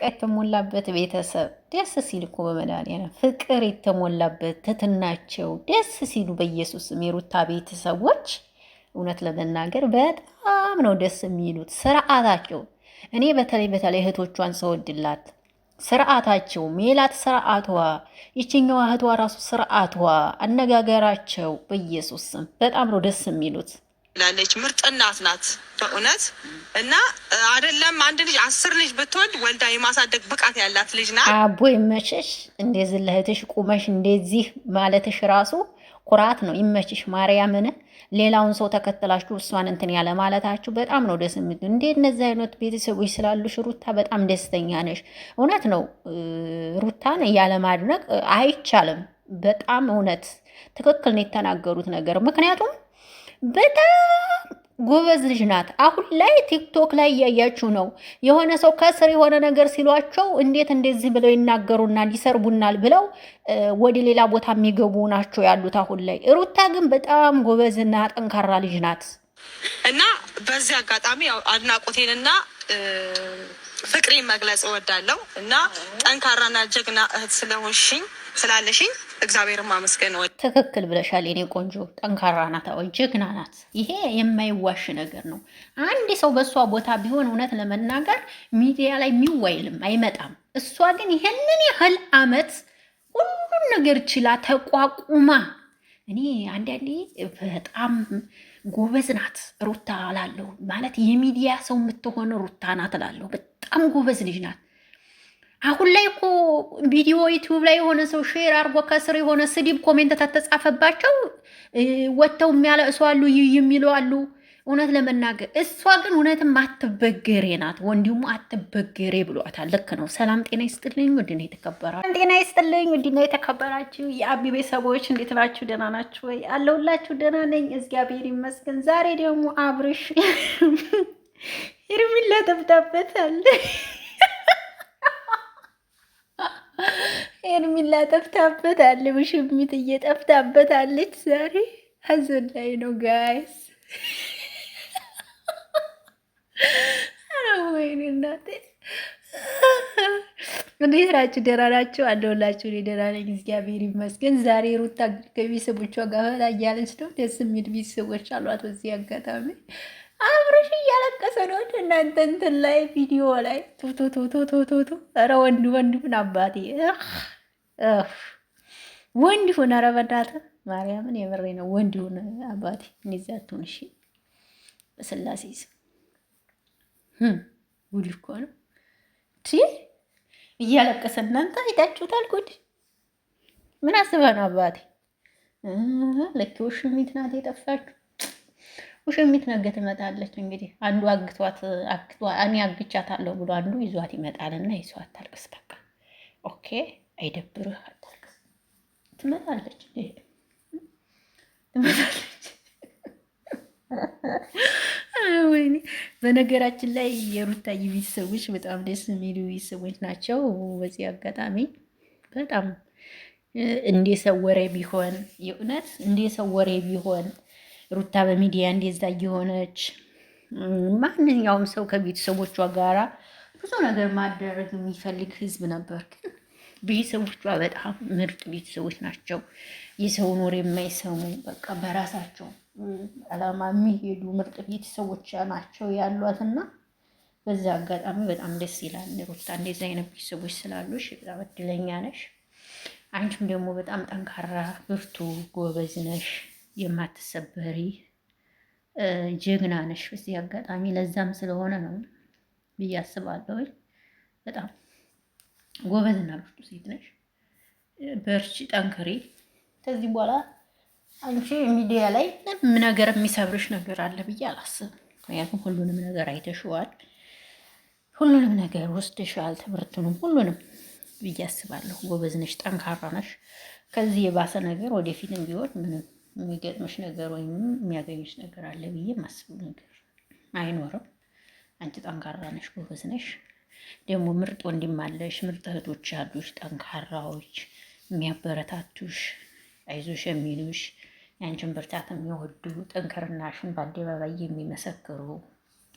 የተሞላበት ቤተሰብ ደስ ሲል እኮ በመድኃኒዓለም ፍቅር የተሞላበት ትትናቸው ደስ ሲሉ በኢየሱስም የሩታ ቤተሰቦች እውነት ለመናገር በጣም ነው ደስ የሚሉት ስርዓታቸው። እኔ በተለይ እህቶቿን ሰወድላት ስርዓታቸው፣ ሜላት ስርዓቷ፣ ይችኛዋ እህቷ ራሱ ስርዓቷ፣ አነጋገራቸው በኢየሱስም በጣም ነው ደስ የሚሉት። ላለች ምርጥ እናት ናት በእውነት እና አይደለም አንድ ልጅ 10 ልጅ ብትወልድ ወልዳ የማሳደግ ብቃት ያላት ልጅ ናት። አቦ ይመችሽ። እንደዚህ ለእህትሽ ቁመሽ እንደዚህ ማለትሽ ራሱ ኩራት ነው። ይመችሽ ማርያምን። ሌላውን ሰው ተከትላችሁ እሷን እንትን ያለ ማለታችሁ በጣም ነው ደስ የሚል። እንዴ እነዚህ አይነት ቤተሰቦች ስላሉሽ ሩታ በጣም ደስተኛ ነሽ። እውነት ነው ሩታን ያለማድነቅ አይቻልም። በጣም እውነት ትክክል ነው የተናገሩት ነገር ምክንያቱም በጣም ጎበዝ ልጅ ናት። አሁን ላይ ቲክቶክ ላይ እያያችሁ ነው። የሆነ ሰው ከስር የሆነ ነገር ሲሏቸው እንዴት እንደዚህ ብለው ይናገሩናል፣ ይሰርቡናል ብለው ወደ ሌላ ቦታ የሚገቡ ናቸው ያሉት አሁን ላይ። ሩታ ግን በጣም ጎበዝና ጠንካራ ልጅ ናት እና በዚህ አጋጣሚ አድናቆቴንና ፍቅሬን መግለጽ እወዳለሁ እና ጠንካራና ጀግና እህት ስለሆንሽኝ ስላለሽኝ እግዚአብሔር ማመስገን ነው። ትክክል ብለሻል የኔ ቆንጆ። ጠንካራ ናት፣ ጀግና ናት። ይሄ የማይዋሽ ነገር ነው። አንድ ሰው በእሷ ቦታ ቢሆን እውነት ለመናገር ሚዲያ ላይ የሚዋይልም አይመጣም። እሷ ግን ይሄንን ያህል አመት ሁሉን ነገር ችላ ተቋቁማ፣ እኔ አንዳንዴ በጣም ጎበዝ ናት ሩታ እላለሁ። ማለት የሚዲያ ሰው የምትሆን ሩታ ናት እላለሁ። በጣም ጎበዝ ልጅ ናት። አሁን ላይ እኮ ቪዲዮ ዩቲዩብ ላይ የሆነ ሰው ሼር አድርጎ ከስር የሆነ ስድብ ኮሜንት ተተጻፈባቸው ወጥተው የሚያለቅሱ አሉ፣ የሚሉ አሉ። እውነት ለመናገር እሷ ግን እውነትም አትበገሬ ናት። ወንድሙ አትበገሬ ብሏታል። ልክ ነው። ሰላም ጤና ይስጥልኝ ውድና የተከበራችሁ ጤና ይስጥልኝ ውድና የተከበራችሁ የአቢ ቤተሰቦች እንዴት ናችሁ? ደህና ናችሁ ወይ? አለሁላችሁ። ደህና ነኝ እግዚአብሔር ይመስገን። ዛሬ ደግሞ አብርሽ ሄርሜላ ጠፍታበታል። ሄርሜላ ጠፍታበታል። ውሽሚት እየጠፍታበታለች። ዛሬ ሀዘን ላይ ነው ጋይስ። ወይኔ እናቴ እንዴት ናችሁ? ደህና ናችሁ? አለሁላችሁ። እኔ ደህና ነኝ እግዚአብሔር ይመስገን። ዛሬ ሩታ ከቤተሰቦቿ ጋር ፈታ እያለች ነው። ደስ የሚል ቤተሰቦች አሏት። በዚህ አጋጣሚ አብርሽ እያለቀሰ ነው። እናንተ እንትን ላይ ቪዲዮ ላይ ቶቶቶቶቶቶ ኧረ ወንድ ሁን አባቴ፣ ወንድ ሁን። ኧረ በእናትህ ማርያምን የምሬ ነው። ወንድ ሁን አባቴ። እነዚያ አትሁን እሺ። በስላሴ ስም ጉድ እኮ ነው እያለቀሰ። እናንተ አይታችሁታል? ጉድ ምን አስበህ ነው አባቴ? ልክ ውሽሚት ናት የጠፋችሁ። ውሽሚት ነገ ትመጣለች። እንግዲህ አንዱ እኔ አግቻታለሁ ብሎ አንዱ ይዟት ይመጣልና ይዟት አታልቅስ። በቃ ኦኬ፣ አይደብርህ፣ አታልቅስ። ትመጣለች። ወይኔ በነገራችን ላይ የሩታዬ ቤተሰቦች በጣም ደስ የሚሉ ቤተሰቦች ናቸው። በዚህ አጋጣሚ በጣም እንደ ሰው ወሬ ቢሆን የእውነት እንደ ሰው ወሬ ቢሆን ሩታ በሚዲያ እንደዛ እየሆነች ማንኛውም ሰው ከቤተሰቦቿ ጋራ ብዙ ነገር ማደረግ የሚፈልግ ህዝብ ነበር። ግን ቤተሰቦቿ በጣም ምርጥ ቤተሰቦች ናቸው። የሰውን ወሬ የማይሰሙ በቃ በራሳቸው አላማ የሚሄዱ ምርጥ ቤተሰቦች ናቸው ያሏትና በዛ አጋጣሚ በጣም ደስ ይላል። ሩታ እንደዚህ አይነት ቤተሰቦች ስላሉሽ በጣም እድለኛ ነሽ። አንቺም ደግሞ በጣም ጠንካራ ብርቱ ጎበዝ ነሽ። የማትሰበሪ ጀግና ነሽ። በዚህ አጋጣሚ ለዛም ስለሆነ ነው ብዬ አስባለሁ። በጣም ጎበዝና ብርቱ ሴት ነሽ። በርቺ፣ ጠንክሪ። ከዚህ በኋላ አንቺ ሚዲያ ላይ ምንም ነገር የሚሰብርሽ ነገር አለ ብዬ አላስብም። ምክንያቱም ሁሉንም ነገር አይተሽዋል፣ ሁሉንም ነገር ወስደሻል፣ ትምህርቱንም ሁሉንም ብዬ አስባለሁ። ጎበዝ ነሽ፣ ጠንካራ ነሽ። ከዚህ የባሰ ነገር ወደፊትም ቢሆን ምንም የሚገጥምሽ ነገር ወይም የሚያገኝሽ ነገር አለ ብዬ የማስበው ነገር አይኖርም። አንቺ ጠንካራ ነሽ፣ ጎበዝ ነሽ። ደግሞ ምርጥ ወንድም አለሽ፣ ምርጥ እህቶች አሉሽ፣ ጠንካራዎች፣ የሚያበረታቱሽ፣ አይዞሽ የሚሉሽ፣ የአንቺን ብርታት የሚወዱ፣ ጠንክርናሽን በአደባባይ የሚመሰክሩ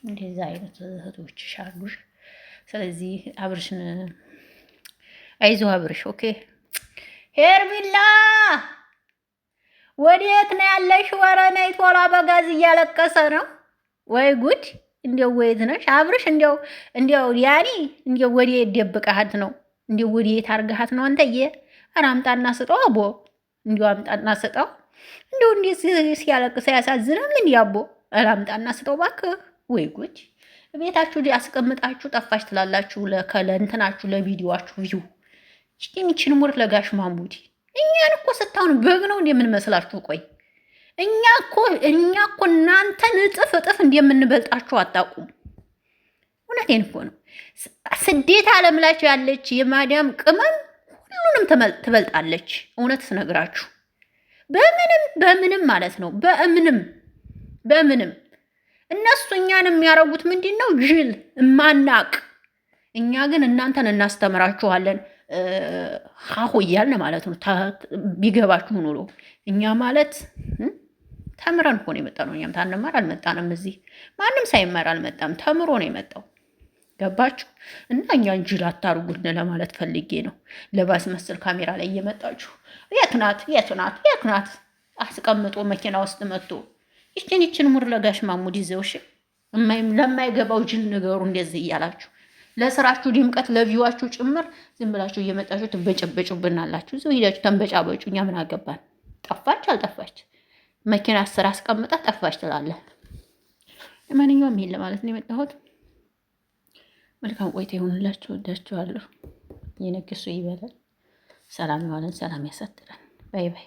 እንደዛ አይነት እህቶችሽ አሉሽ። ስለዚህ አብርሽን አይዞህ አብርሽ። ኦኬ ሄርሚላ ወዴት ነው ያለሽ? ወረ ነይ ቶሎ አበጋዝ እያለቀሰ ነው። ወይ ጉድ! እንዲያው ወዴት ነሽ አብርሽ? እንዲያው ያኒ እንዲያው ወዴት ደብቀሃት ነው? እንዲያው ወዴት አርገሃት ነው አንተዬ? ኧረ አምጣና ስጠው አቦ፣ እንዲያው አምጣና ስጠው። እንዲያው እንዴት ሲያለቅስ አያሳዝንም? እንዲህ አቦ፣ ኧረ አምጣና ስጠው እባክህ። ወይ ጉድ! ቤታችሁ አስቀምጣችሁ ጠፋች ትላላችሁ። ለእንትናችሁ ለቪዲዮዋችሁ ቪው ይህችን ሙር ለጋሽ ማሙዲ እኛን እኮ ስታሁን በግ ነው እንደምንመስላችሁ። ቆይ እኛ እኮ እናንተን እጥፍ እንደምንበልጣችሁ አታውቁም። እውነቴን እኮ ነው። ስደት ዓለም ላይ ያለች የማዳም ቅመም ሁሉንም ትበልጣለች። እውነት ስነግራችሁ በምንም ማለት ነው። በምንም እነሱ እኛን የሚያረጉት ምንድን ነው? ጅል እማናቅ። እኛ ግን እናንተን እናስተምራችኋለን ሀሁ እያልን ማለት ነው። ቢገባችሁ ኑሮ እኛ ማለት ተምረን እኮ ነው የመጣ ነው። እኛም ታንማር አልመጣንም። እዚህ ማንም ሳይማር አልመጣም። ተምሮ ነው የመጣው። ገባችሁ? እና እኛን ጅል አታርጉን ለማለት ፈልጌ ነው። ለባስ መስል ካሜራ ላይ እየመጣችሁ የት ናት አስቀምጦ መኪና ውስጥ መጥቶ ይችን ሙር ለጋሽ ማሙድ ይዘውሽ ለማይገባው ጅል ነገሩ እንደዚህ እያላችሁ ለስራችሁ ድምቀት ለቪዋችሁ ጭምር ዝም ብላችሁ እየመጣችሁ ትበጨበጩብናላችሁ። እዚሁ ሄዳችሁ ተንበጫበጩ። እኛ ምን አገባን? ጠፋች አልጠፋች መኪና ስራ አስቀምጣ ጠፋች ትላለህ። ለማንኛውም ይሄን ለማለት ነው የመጣሁት። መልካም ቆይታ ይሁንላችሁ። ወዳችኋለሁ። የነገሱ ይበላል። ሰላም ይዋለን፣ ሰላም ያሳድረን። ባይ ባይ።